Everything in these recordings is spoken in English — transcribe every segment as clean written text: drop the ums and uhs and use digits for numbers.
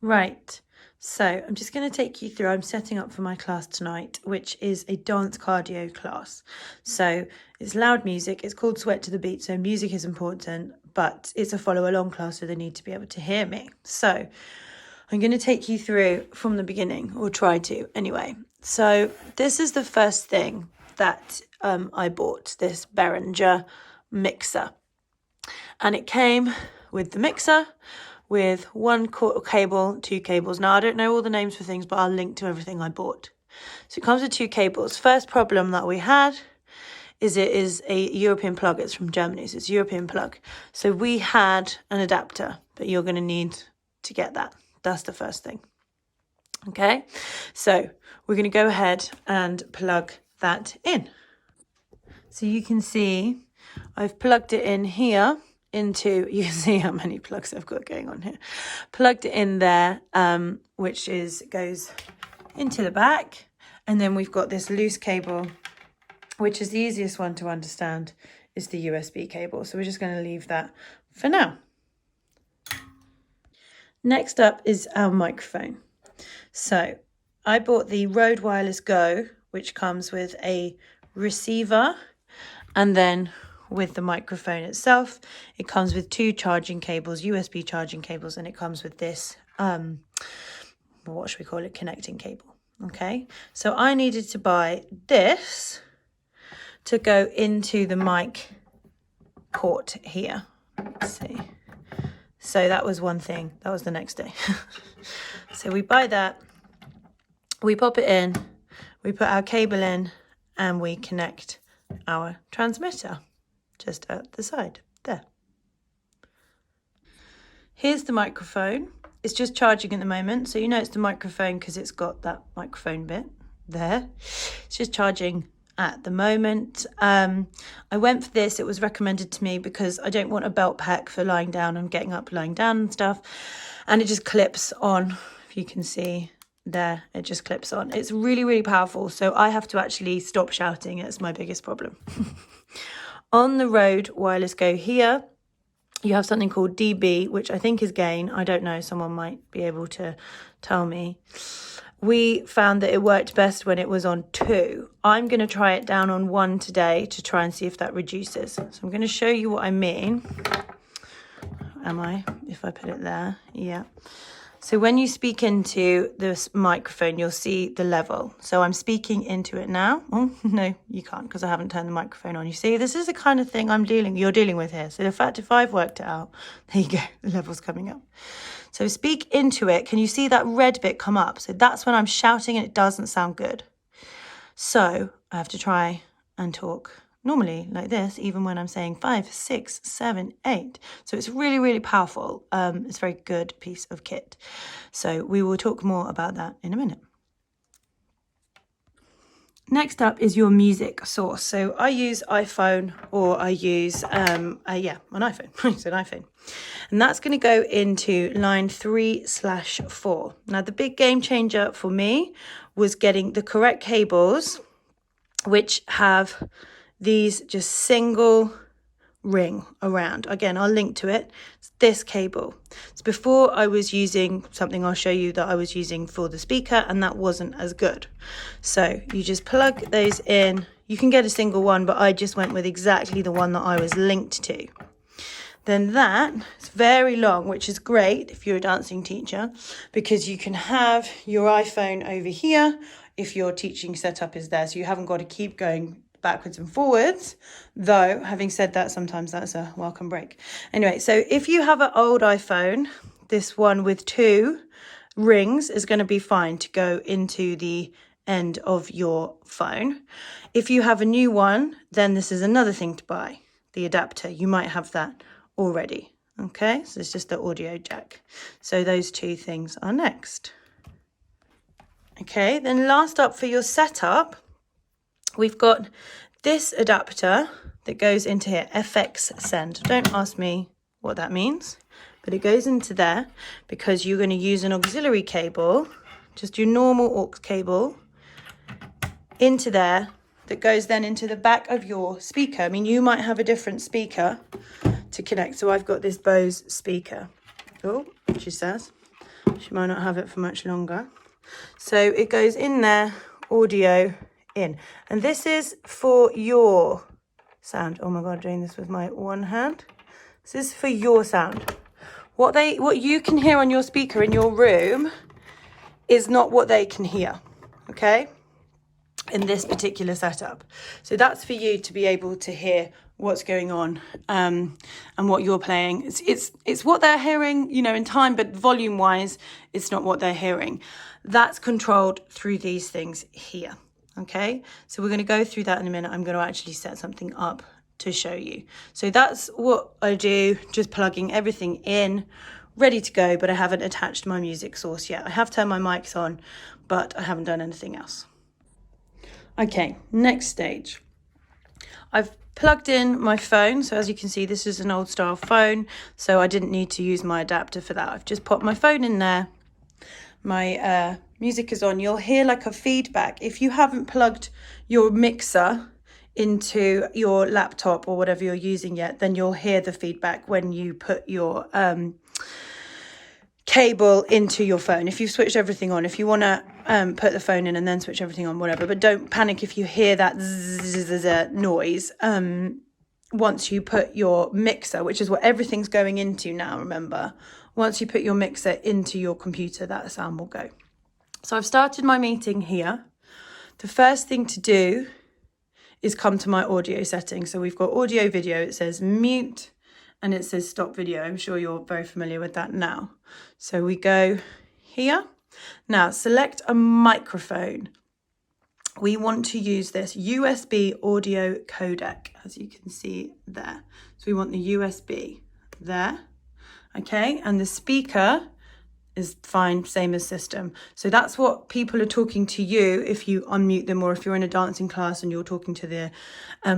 Right, so I'm just going to take you through, I'm setting up for my class tonight, which is a dance cardio class. So it's loud music, it's called Sweat to the Beat, so music is important, but it's a follow along class, so they need to be able to hear me. So I'm going to take you through from the beginning, or try to anyway. So this is the first thing that I bought, this Behringer mixer. And it came with the mixer, with one cable, two cables. Now, I don't know all the names for things, but I'll link to everything I bought. So it comes with two cables. First problem that we had is it is a European plug. It's from Germany, so it's a European plug. So we had an adapter, but you're going to need to get that. That's the first thing. Okay, so we're going to go ahead and plug that in. So you can see I've plugged it in here into, you can see how many plugs I've got going on here. Plugged it in there, which goes into the back. And then we've got this loose cable, which is the easiest one to understand, is the USB cable. So we're just going to leave that for now. Next up is our microphone. So I bought the Rode Wireless Go, which comes with a receiver, and then with the microphone itself, it comes with two charging cables, USB charging cables, and it comes with this, what should we call it, connecting cable. Okay, so I needed to buy this to go into the mic port here. Let's see. So that was one thing. That was the next day. So we buy that, we pop it in, we put our cable in, and we connect our transmitter just at the side there. Here's the microphone. It's just charging at the moment, so you know it's the microphone because it's got that microphone bit there. It's just charging at the moment. I went for this. It was recommended to me because I don't want a belt pack for lying down and getting up, lying down and stuff. And it just clips on, if you can see there, it just clips on. It's really, really powerful. So I have to actually stop shouting. It's my biggest problem. On the Rode Wireless Go here, you have something called dB, which I think is gain. I don't know. Someone might be able to tell me. We found that it worked best when it was on 2. I'm going to try it down on 1 today to try and see if that reduces. So I'm going to show you what I mean. If I put it there, yeah. So when you speak into this microphone, you'll see the level. So I'm speaking into it now. Oh, no, you can't because I haven't turned the microphone on. You see, this is the kind of thing you're dealing with here. So the fact if I've worked it out, there you go, the level's coming up. So speak into it. Can you see that red bit come up? So that's when I'm shouting and it doesn't sound good. So I have to try and talk normally like this, even when I'm saying 5, 6, 7, 8. So it's really, really powerful. It's a very good piece of kit. So we will talk more about that in a minute. Next up is your music source. So I use iPhone, or I use, an iPhone. I said iPhone. And that's going to go into line 3/4. Now, the big game changer for me was getting the correct cables, which have these just single ring around. Again, I'll link to it. It's this cable. So before I was using something I'll show you that I was using for the speaker, and that wasn't as good. So you just plug those in. You can get a single one, but I just went with exactly the one that I was linked to. Then that is very long, which is great if you're a dancing teacher, because you can have your iPhone over here if your teaching setup is there. So you haven't got to keep going backwards and forwards, though having said that, sometimes that's a welcome break. Anyway, so if you have an old iPhone, this one with 2 rings is going to be fine to go into the end of your phone. If you have a new one, then this is another thing to buy, the adapter. You might have that already. Okay, so it's just the audio jack. So those 2 things are next. Okay, then last up for your setup, we've got this adapter that goes into here, FX send. Don't ask me what that means, but it goes into there because you're going to use an auxiliary cable, just your normal aux cable, into there that goes then into the back of your speaker. I mean, you might have a different speaker to connect. So I've got this Bose speaker. Oh, she says. She might not have it for much longer. So it goes in there, audio in. And this is for your sound. Oh my God, I'm doing this with my one hand. This is for your sound. What you can hear on your speaker in your room is not what they can hear, okay? In this particular setup. So that's for you to be able to hear what's going on and what you're playing. It's what they're hearing, you know, in time, but volume wise, it's not what they're hearing. That's controlled through these things here. Okay, so we're going to go through that in a minute. I'm going to actually set something up to show you. So that's what I do, just plugging everything in, ready to go, but I haven't attached my music source yet. I have turned my mics on, but I haven't done anything else. Okay, next stage. I've plugged in my phone. So as you can see, this is an old style phone. So I didn't need to use my adapter for that. I've just popped my phone in there. My music is on. You'll hear like a feedback. If you haven't plugged your mixer into your laptop or whatever you're using yet, then you'll hear the feedback when you put your cable into your phone. If you've switched everything on, if you want to put the phone in and then switch everything on, whatever, but don't panic if you hear that noise once you put your mixer, which is what everything's going into now, remember. Once you put your mixer into your computer, that sound will go. So I've started my meeting here. The first thing to do is come to my audio settings. So we've got audio video, it says mute, and it says stop video. I'm sure you're very familiar with that now. So we go here. Now select a microphone. We want to use this USB audio codec, as you can see there. So we want the USB there, okay? And the speaker is fine, same as system. So that's what people are talking to you if you unmute them, or if you're in a dancing class and you're talking to the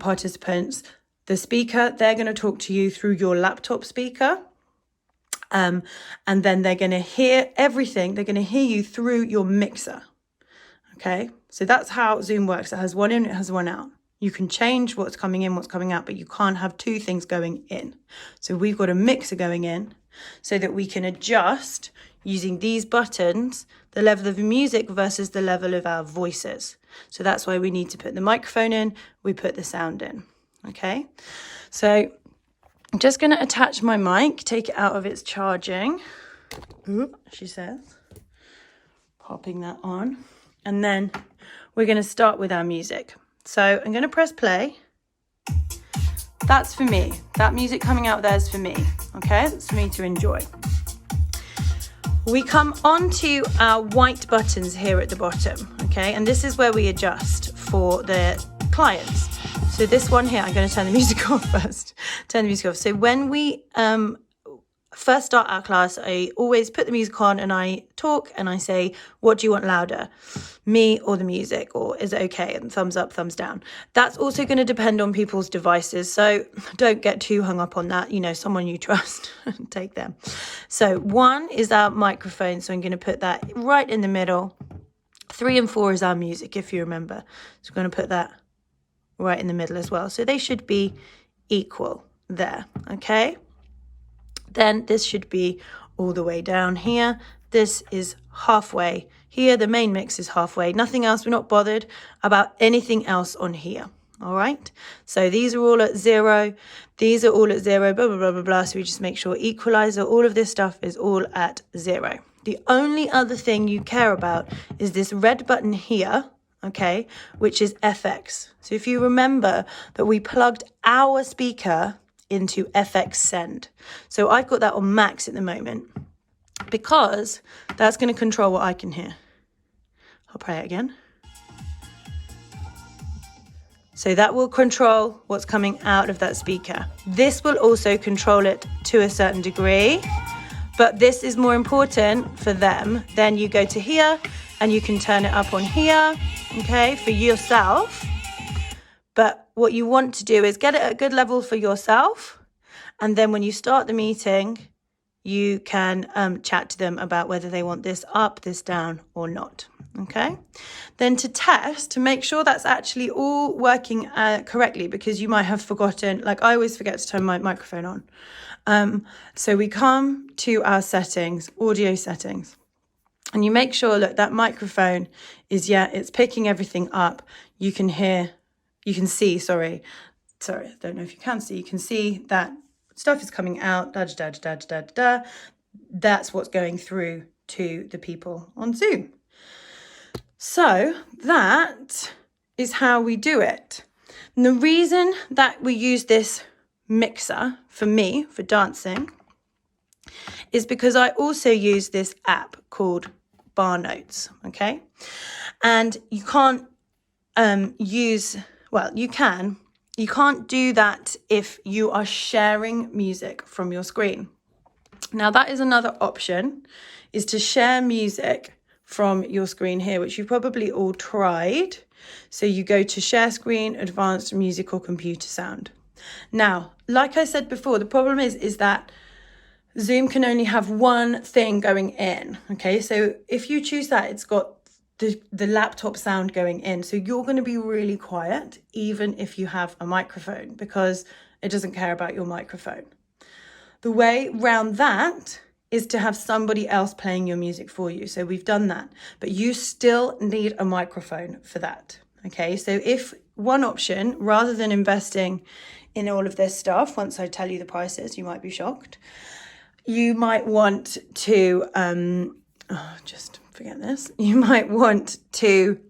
participants. The speaker, they're going to talk to you through your laptop speaker. And then they're going to hear everything. They're going to hear you through your mixer. Okay, so that's how Zoom works. It has one in, it has one out. You can change what's coming in, what's coming out, but you can't have two things going in. So we've got a mixer going in so that we can adjust using these buttons, the level of the music versus the level of our voices. So that's why we need to put the microphone in, we put the sound in. Okay, so I'm just going to attach my mic, take it out of its charging. Ooh, she says. Popping that on. And then we're going to start with our music. So I'm going to press play. That's for me. That music coming out there is for me. Okay, it's for me to enjoy. We come onto our white buttons here at the bottom. Okay, and this is where we adjust for the clients. So this one here, I'm going to turn the music off first. Turn the music off. So when we first start our class, I always put the music on and I talk and I say, what do you want louder? Me or the music? Or is it okay? And thumbs up, thumbs down. That's also going to depend on people's devices. So don't get too hung up on that. You know, someone you trust, take them. So 1 is our microphone. So I'm going to put that right in the middle. 3 and 4 is our music, if you remember. So we're going to put that right in the middle as well. So they should be equal there. Okay. Then this should be all the way down here. This is halfway here. The main mix is halfway. Nothing else. We're not bothered about anything else on here. All right. So these are all at 0. These are all at 0, blah, blah, blah, blah, blah. So we just make sure equalizer, all of this stuff is all at 0. The only other thing you care about is this red button here, okay, which is FX. So if you remember that we plugged our speaker into FX send. So I've got that on max at the moment because that's going to control what I can hear. I'll play it again. So that will control what's coming out of that speaker. This will also control it to a certain degree, but this is more important for them. Then you go to here and you can turn it up on here, okay, for yourself. But what you want to do is get it at a good level for yourself. And then when you start the meeting, you can chat to them about whether they want this up, this down, or not. Okay. Then to test, to make sure that's actually all working correctly, because you might have forgotten, like I always forget to turn my microphone on. So we come to our settings, audio settings, and you make sure, look, that microphone is, it's picking everything up. You can see, sorry, I don't know if you can see that stuff is coming out, That's what's going through to the people on Zoom. So that is how we do it. And the reason that we use this mixer for me, for dancing, is because I also use this app called Barre Notes, okay? And you can't you can't do that if you are sharing music from your screen. Now that is another option, is to share music from your screen here, which you've probably all tried. So you go to share screen, advanced music or computer sound. Now, like I said before, the problem is that Zoom can only have one thing going in. Okay, so if you choose that, it's got the laptop sound going in. So you're going to be really quiet, even if you have a microphone, because it doesn't care about your microphone. The way round that is to have somebody else playing your music for you. So we've done that, but you still need a microphone for that. Okay, so if one option, rather than investing in all of this stuff, once I tell you the prices, you might be shocked. You might want to, just forget this. You might want to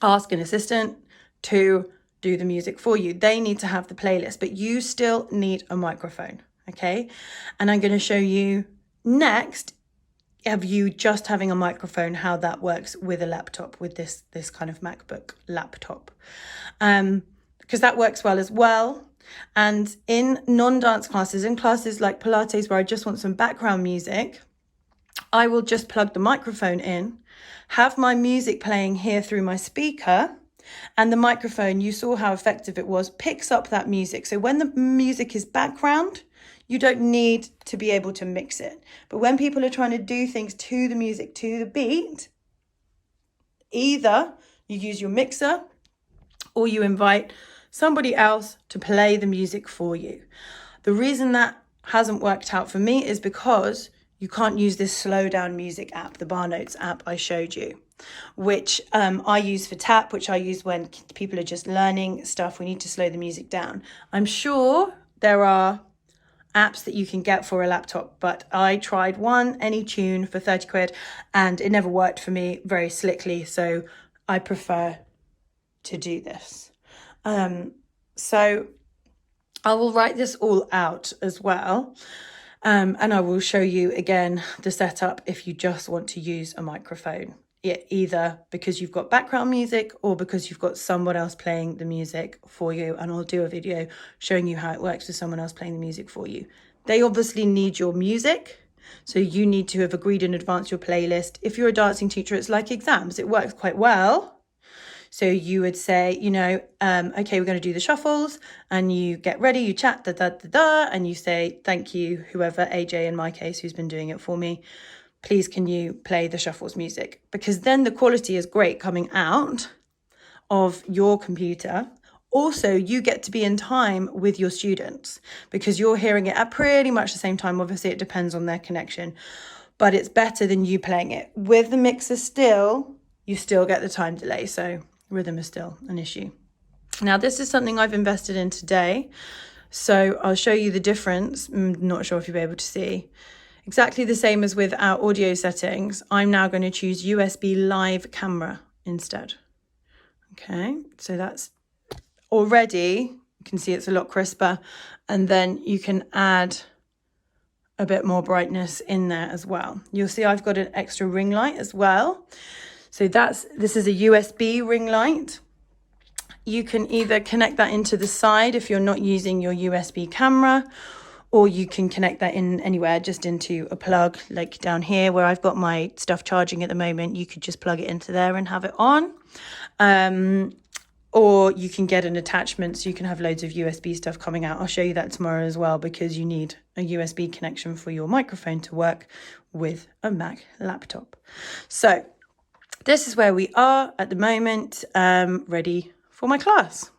ask an assistant to do the music for you. They need to have the playlist, but you still need a microphone. Okay, and I'm going to show you next of you just having a microphone, how that works with a laptop, with this kind of MacBook laptop, because that works well as well. And in non-dance classes, in classes like Pilates, where I just want some background music, I will just plug the microphone in, have my music playing here through my speaker, and the microphone, you saw how effective it was, picks up that music. So when the music is background, you don't need to be able to mix it. But when people are trying to do things to the music, to the beat, either you use your mixer or you invite somebody else to play the music for you. The reason that hasn't worked out for me is because you can't use this slow down music app, the Barre Notes app I showed you, which I use for tap, which I use when people are just learning stuff. We need to slow the music down. I'm sure there are apps that you can get for a laptop, but I tried one, AnyTune, for 30 quid, and it never worked for me very slickly. So I prefer to do this. So I will write this all out as well. And I will show you again the setup if you just want to use a microphone, either because you've got background music or because you've got someone else playing the music for you. And I'll do a video showing you how it works with someone else playing the music for you. They obviously need your music, so you need to have agreed in advance your playlist. If you're a dancing teacher, it's like exams. It works quite well. So you would say, okay, we're going to do the shuffles, and you get ready, you chat, and you say, thank you, whoever, AJ in my case, who's been doing it for me, please can you play the shuffles music? Because then the quality is great coming out of your computer. Also, you get to be in time with your students because you're hearing it at pretty much the same time. Obviously, it depends on their connection, but it's better than you playing it. With the mixer still, you still get the time delay. So rhythm is still an issue. Now, this is something I've invested in today. So I'll show you the difference. I'm not sure if you'll be able to see. Exactly the same as with our audio settings. I'm now going to choose USB live camera instead. Okay, so that's already, you can see it's a lot crisper. And then you can add a bit more brightness in there as well. You'll see I've got an extra ring light as well. So this is a USB ring light. You can either connect that into the side if you're not using your USB camera, or you can connect that in anywhere, just into a plug, like down here where I've got my stuff charging at the moment. You could just plug it into there and have it on. Or you can get an attachment so you can have loads of USB stuff coming out. I'll show you that tomorrow as well, because you need a USB connection for your microphone to work with a Mac laptop. So this is where we are at the moment, ready for my class.